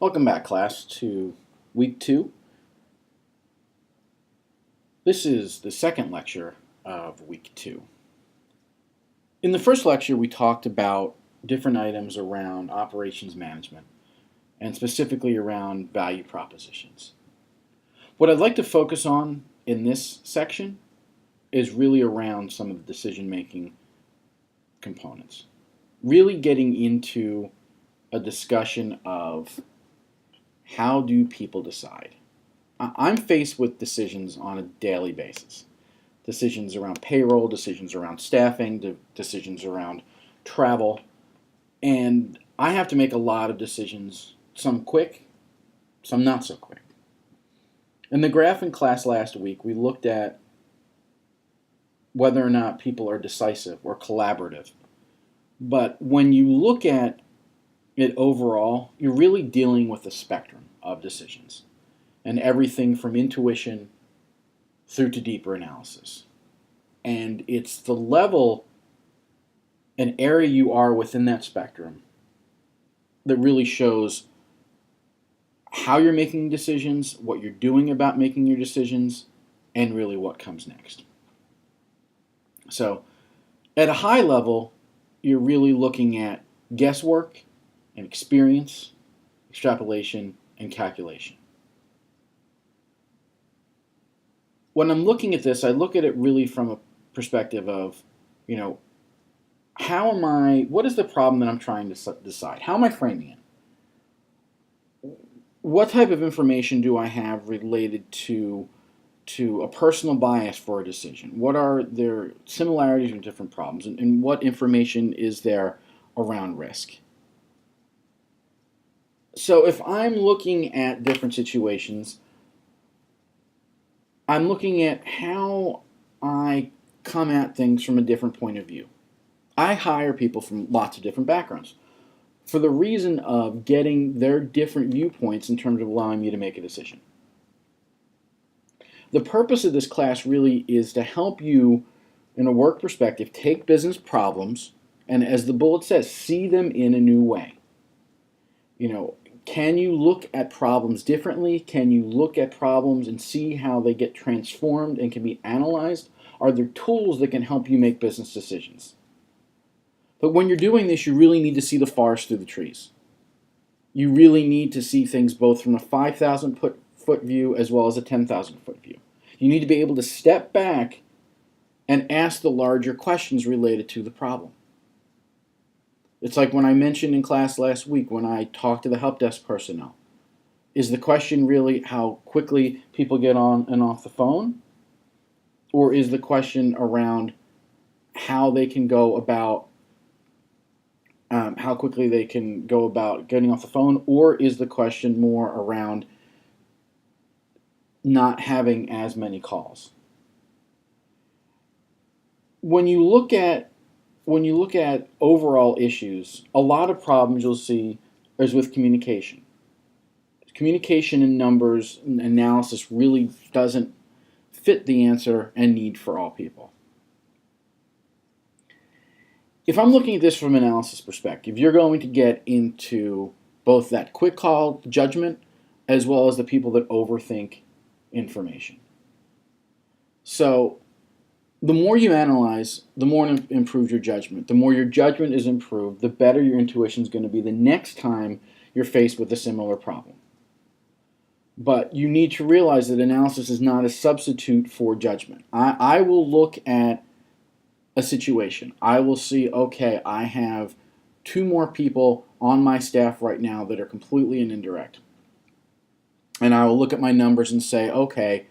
Welcome back, class, to week 2. This is the second lecture of week 2. In the first lecture, we talked about different items around operations management, and specifically around value propositions. What I'd like to focus on in this section is really around some of the decision-making components. Really getting into a discussion of how do people decide? I'm faced with decisions on a daily basis. Decisions around payroll, decisions around staffing, decisions around travel. And I have to make a lot of decisions, some quick, some not so quick. In the graph in class last week, we looked at whether or not people are decisive or collaborative. But when you look at it overall, you're really dealing with a spectrum of decisions, and everything from intuition through to deeper analysis. And it's the level and area you are within that spectrum that really shows how you're making decisions, what you're doing about making your decisions, and really what comes next. So at a high level, you're really looking at guesswork and experience, extrapolation, and calculation. When I'm looking at this, I look at it really from a perspective of, what is the problem that I'm trying to decide? How am I framing it? What type of information do I have related to a personal bias for a decision? What are their similarities with different problems? And what information is there around risk? So if I'm looking at different situations, I'm looking at how I come at things from a different point of view. I hire people from lots of different backgrounds for the reason of getting their different viewpoints in terms of allowing me to make a decision. The purpose of this class really is to help you, in a work perspective, take business problems and, as the bullet says, see them in a new way. Can you look at problems differently? Can you look at problems and see how they get transformed and can be analyzed? Are there tools that can help you make business decisions? But when you're doing this, you really need to see the forest through the trees. You really need to see things both from a 5,000 foot view as well as a 10,000 foot view. You need to be able to step back and ask the larger questions related to the problem. It's like when I mentioned in class last week when I talked to the help desk personnel. Is the question really how quickly people get on and off the phone? Or is the question around how they can go about, how quickly they can go about getting off the phone? Or is the question more around not having as many calls? When you look at overall issues, a lot of problems you'll see is with communication. Communication in numbers and analysis really doesn't fit the answer and need for all people. If I'm looking at this from an analysis perspective, you're going to get into both that quick call judgment as well as the people that overthink information. So the more you analyze, the more improves your judgment. The more your judgment is improved, the better your intuition is going to be the next time you're faced with a similar problem. But you need to realize that analysis is not a substitute for judgment. I will look at a situation. I will see, okay, I have 2 more people on my staff right now that are completely and indirect. And I will look at my numbers and say, okay,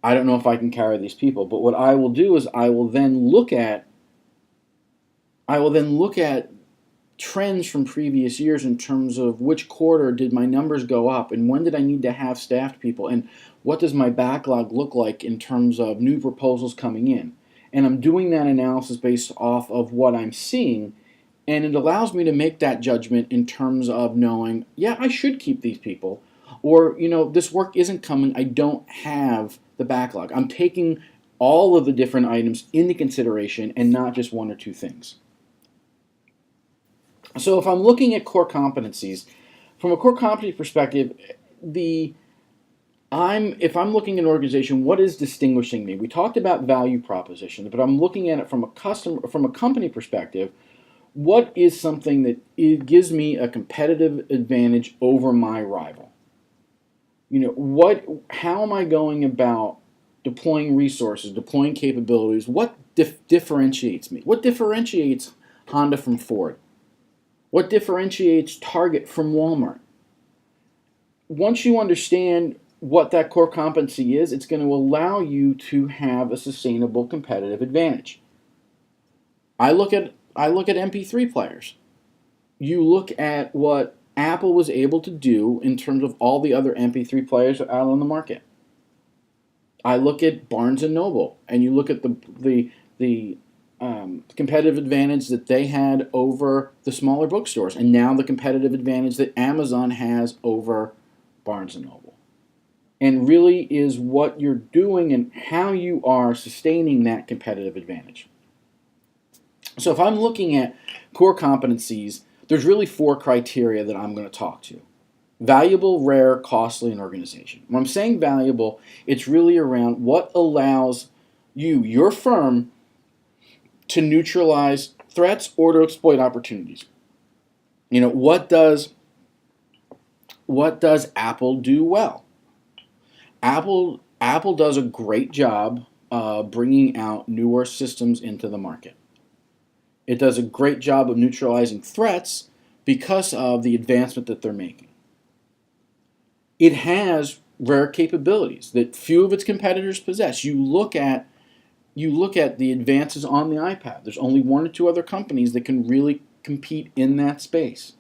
I don't know if I can carry these people, but what I will do is I will then look at trends from previous years in terms of which quarter did my numbers go up and when did I need to have staffed people and what does my backlog look like in terms of new proposals coming in. And I'm doing that analysis based off of what I'm seeing, and it allows me to make that judgment in terms of knowing, yeah, I should keep these people, or this work isn't coming, I don't have the backlog. I'm taking all of the different items into consideration and not just 1 or 2 things. So if I'm looking at core competencies, From a core competency perspective, the if I'm looking at an organization, what is distinguishing me? We talked about value proposition, but I'm looking at it from a company perspective. What is something that it gives me a competitive advantage over my rival? How am I going about deploying resources, deploying capabilities? What differentiates me? What differentiates Honda from Ford? What differentiates Target from Walmart? Once you understand what that core competency is, it's going to allow you to have a sustainable competitive advantage. I look at MP3 players. You look at what Apple was able to do in terms of all the other MP3 players out on the market. I look at Barnes and Noble, and you look at the competitive advantage that they had over the smaller bookstores, and now the competitive advantage that Amazon has over Barnes and Noble. And really is what you're doing and how you are sustaining that competitive advantage. So if I'm looking at core competencies, there's really 4 criteria that I'm going to talk to. Valuable, rare, costly, and organization. When I'm saying valuable, it's really around what allows you, your firm, to neutralize threats or to exploit opportunities. What does Apple do well? Apple does a great job bringing out newer systems into the market. It does a great job of neutralizing threats because of the advancement that they're making. It has rare capabilities that few of its competitors possess. You look at the advances on the iPad. There's only 1 or 2 other companies that can really compete in that space.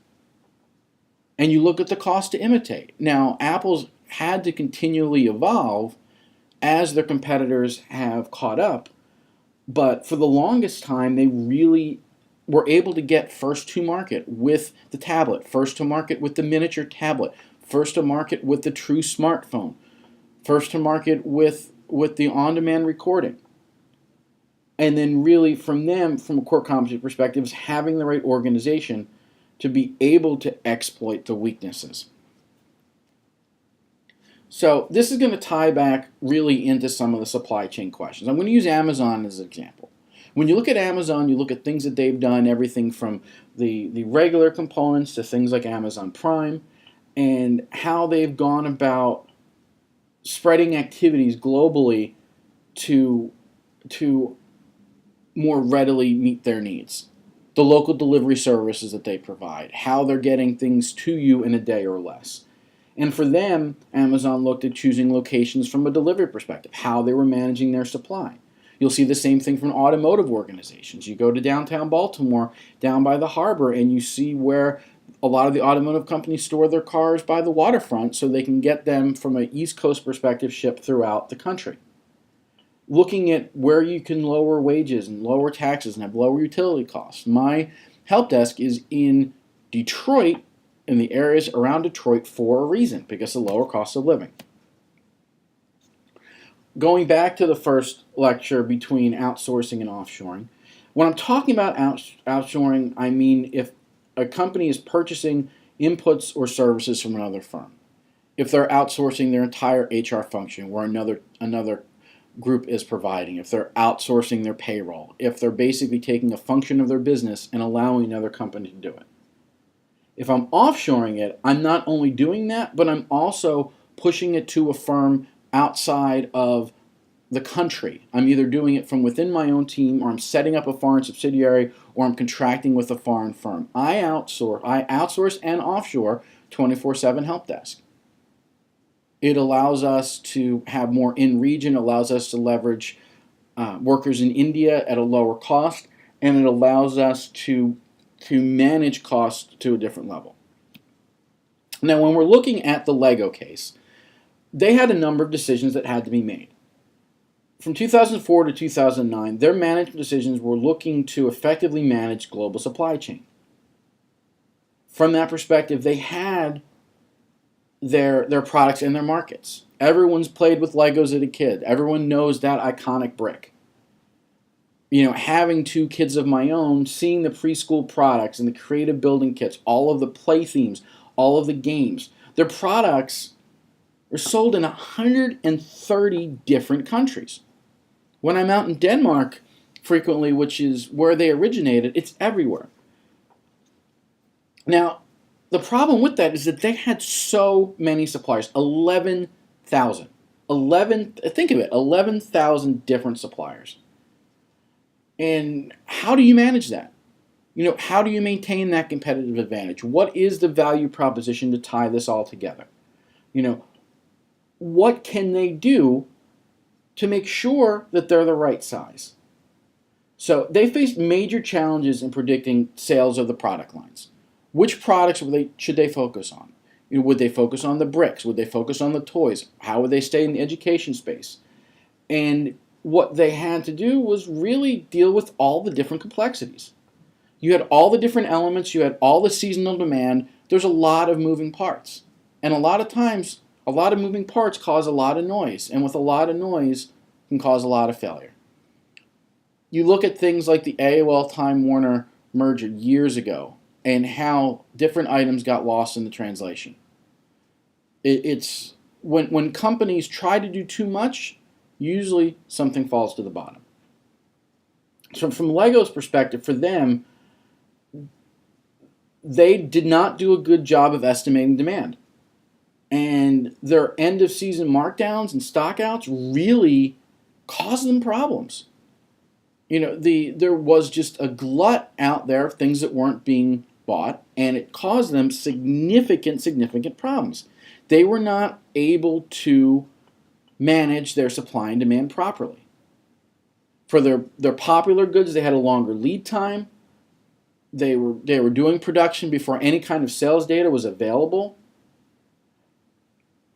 And you look at the cost to imitate. Now, Apple's had to continually evolve as their competitors have caught up, but for the longest time, they really were able to get first to market with the tablet, first to market with the miniature tablet, first to market with the true smartphone, first to market with the on-demand recording. And then really from them, from a core competency perspective, is having the right organization to be able to exploit the weaknesses. So this is going to tie back really into some of the supply chain questions. I'm going to use Amazon as an example. When you look at Amazon, you look at things that they've done, everything from the regular components to things like Amazon Prime, and how they've gone about spreading activities globally to more readily meet their needs. The local delivery services that they provide, how they're getting things to you in a day or less. And for them, Amazon looked at choosing locations from a delivery perspective, how they were managing their supply. You'll see the same thing from automotive organizations. You go to downtown Baltimore, down by the harbor, and you see where a lot of the automotive companies store their cars by the waterfront so they can get them from an East Coast perspective shipped throughout the country. Looking at where you can lower wages and lower taxes and have lower utility costs. My help desk is in Detroit, in the areas around Detroit, for a reason, because of lower cost of living. Going back to the first lecture between outsourcing and offshoring, when I'm talking about outsourcing, I mean if a company is purchasing inputs or services from another firm. If they're outsourcing their entire HR function where another group is providing, if they're outsourcing their payroll, if they're basically taking a function of their business and allowing another company to do it. If I'm offshoring it, I'm not only doing that, but I'm also pushing it to a firm outside of the country. I'm either doing it from within my own team, or I'm setting up a foreign subsidiary, or I'm contracting with a foreign firm. I outsource and offshore 24/7 help desk. It allows us to have more in-region, allows us to leverage workers in India at a lower cost, and it allows us to manage costs to a different level. Now, when we're looking at the Lego case, they had a number of decisions that had to be made. From 2004 to 2009, their management decisions were looking to effectively manage global supply chain. From that perspective, they had their products in their markets. Everyone's played with Legos as a kid. Everyone knows that iconic brick. Having 2 kids of my own, seeing the preschool products and the creative building kits, all of the play themes, all of the games. Their products are sold in 130 different countries. When I'm out in Denmark frequently, which is where they originated, it's everywhere. Now, the problem with that is that they had so many suppliers, 11,000. Think of it, 11,000 different suppliers. And how do you manage that? How do you maintain that competitive advantage? What is the value proposition to tie this all together? What can they do to make sure that they're the right size? So they faced major challenges in predicting sales of the product lines. Which products should they focus on? Would they focus on the bricks? Would they focus on the toys? How would they stay in the education space? And what they had to do was really deal with all the different complexities. You had all the different elements, you had all the seasonal demand. There's a lot of moving parts. And a lot of times, a lot of moving parts cause a lot of noise. And with a lot of noise, can cause a lot of failure. You look at things like the AOL Time Warner merger years ago and how different items got lost in the translation. It's when companies try to do too much, usually something falls to the bottom. So from Lego's perspective, for them, they did not do a good job of estimating demand. And their end of season markdowns and stockouts really caused them problems. There was just a glut out there of things that weren't being bought, and it caused them significant problems. They were not able to manage their supply and demand properly. For their popular goods, they had a longer lead time. They were doing production before any kind of sales data was available.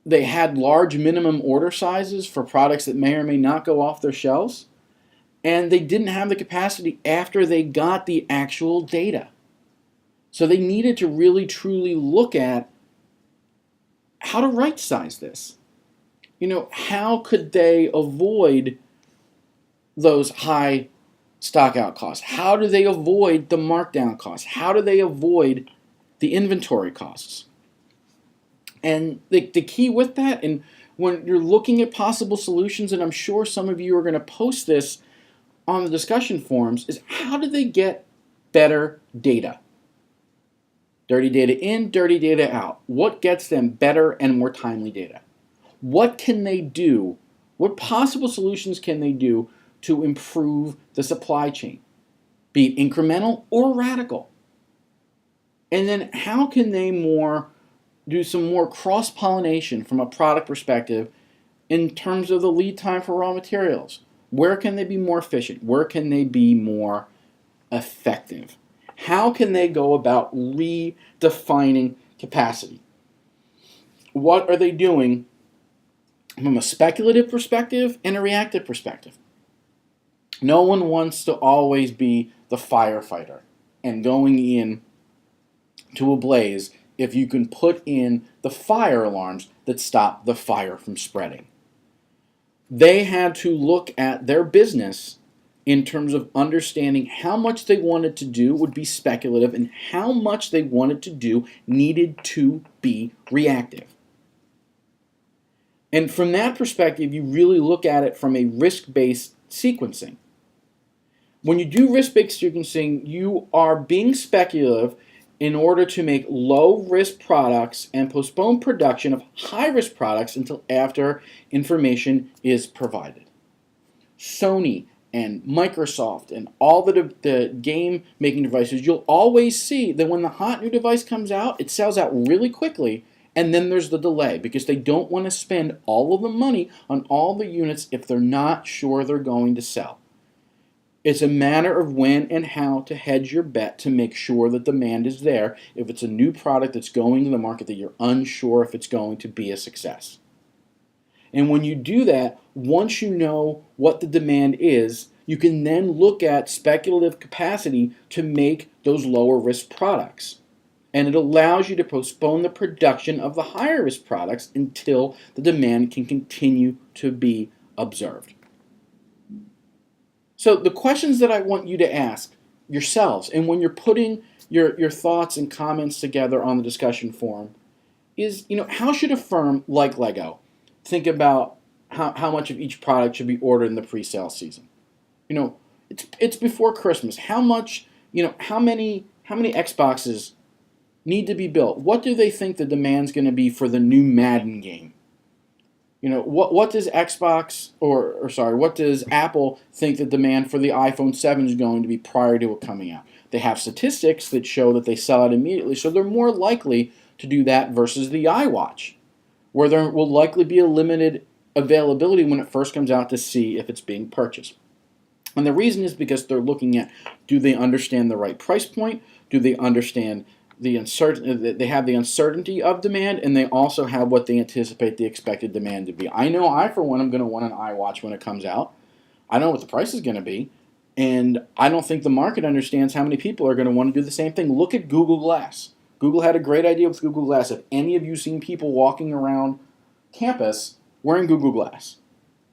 They had large minimum order sizes for products that may or may not go off their shelves. And they didn't have the capacity after they got the actual data. So they needed to really truly look at how to right size this. How could they avoid those high stockout costs? How do they avoid the markdown costs? How do they avoid the inventory costs? And the key with that, and when you're looking at possible solutions, and I'm sure some of you are going to post this on the discussion forums, is how do they get better data? Dirty data in, dirty data out. What gets them better and more timely data? What can they do? What possible solutions can they do to improve the supply chain? Be it incremental or radical. And then how can they do some more cross-pollination from a product perspective in terms of the lead time for raw materials? Where can they be more efficient? Where can they be more effective? How can they go about redefining capacity? What are they doing from a speculative perspective and a reactive perspective? No one wants to always be the firefighter and going in to a blaze if you can put in the fire alarms that stop the fire from spreading. They had to look at their business in terms of understanding how much they wanted to do would be speculative and how much they wanted to do needed to be reactive. And from that perspective, you really look at it from a risk-based sequencing. When you do risk-based sequencing, you are being speculative in order to make low-risk products and postpone production of high-risk products until after information is provided. Sony and Microsoft and all the game-making devices, you'll always see that when the hot new device comes out, it sells out really quickly, and then there's the delay because they don't want to spend all of the money on all the units if they're not sure they're going to sell. It's a matter of when and how to hedge your bet to make sure that demand is there if it's a new product that's going to the market that you're unsure if it's going to be a success. And when you do that, once you know what the demand is, you can then look at speculative capacity to make those lower risk products. And it allows you to postpone the production of the higher risk products until the demand can continue to be observed. So the questions that I want you to ask yourselves, and when you're putting your thoughts and comments together on the discussion forum, is, how should a firm like Lego think about how much of each product should be ordered in the pre-sale season? It's before Christmas. How much, how many Xboxes need to be built? What do they think the demand's going to be for the new Madden game? What does Xbox or sorry, what does Apple think the demand for the iPhone 7 is going to be prior to it coming out? They have statistics that show that they sell out immediately, so they're more likely to do that versus the iWatch, where there will likely be a limited availability when it first comes out to see if it's being purchased. And the reason is because they're looking at, do they understand the right price point? Do they understand the uncertainty? They have the uncertainty of demand, and they also have what they anticipate the expected demand to be. I know I, for one, am going to want an iWatch when it comes out. I know what the price is going to be, and I don't think the market understands how many people are going to want to do the same thing. Look at Google Glass. Google had a great idea with Google Glass. Have any of you seen people walking around campus wearing Google Glass?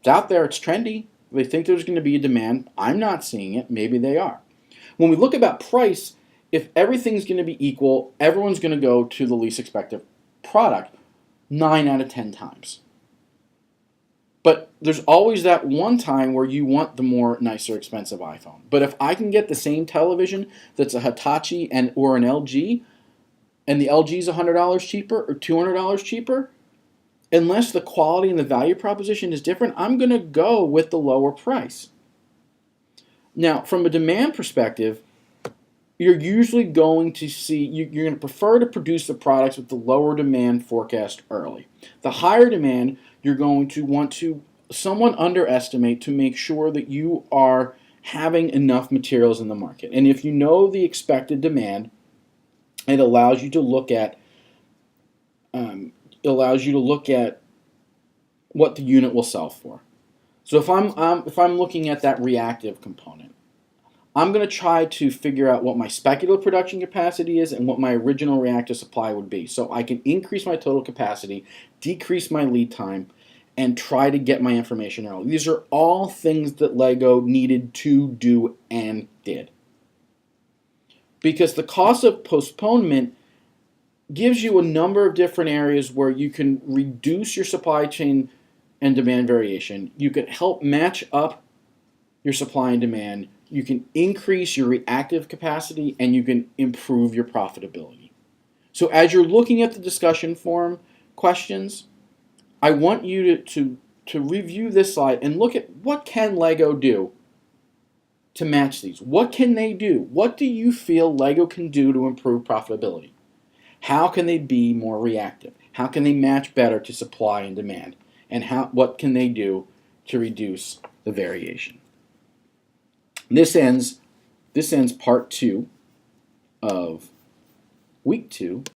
It's out there. It's trendy. They think there's going to be a demand. I'm not seeing it. Maybe they are. When we look about price, if everything's going to be equal, everyone's going to go to the least expensive product 9 out of 10 times. But there's always that one time where you want the more nicer, expensive iPhone. But if I can get the same television that's a Hitachi or an LG, and the LG is $100 cheaper or $200 cheaper, unless the quality and the value proposition is different, I'm going to go with the lower price. Now, from a demand perspective, you're usually going to see, you're going to prefer to produce the products with the lower demand forecast early. The higher demand, you're going to want to somewhat underestimate to make sure that you are having enough materials in the market. And if you know the expected demand, it allows you to look at what the unit will sell for. So if I'm looking at that reactive component, I'm going to try to figure out what my speculative production capacity is and what my original reactive supply would be, so I can increase my total capacity, decrease my lead time, and try to get my information early. These are all things that Lego needed to do and did. Because the cost of postponement gives you a number of different areas where you can reduce your supply chain and demand variation. You can help match up your supply and demand. You can increase your reactive capacity, and you can improve your profitability. So as you're looking at the discussion forum questions, I want you to review this slide and look at what can Lego do to match these. What can they do? What do you feel Lego can do to improve profitability? How can they be more reactive? How can they match better to supply and demand? And what can they do to reduce the variation? This ends part 2 of week 2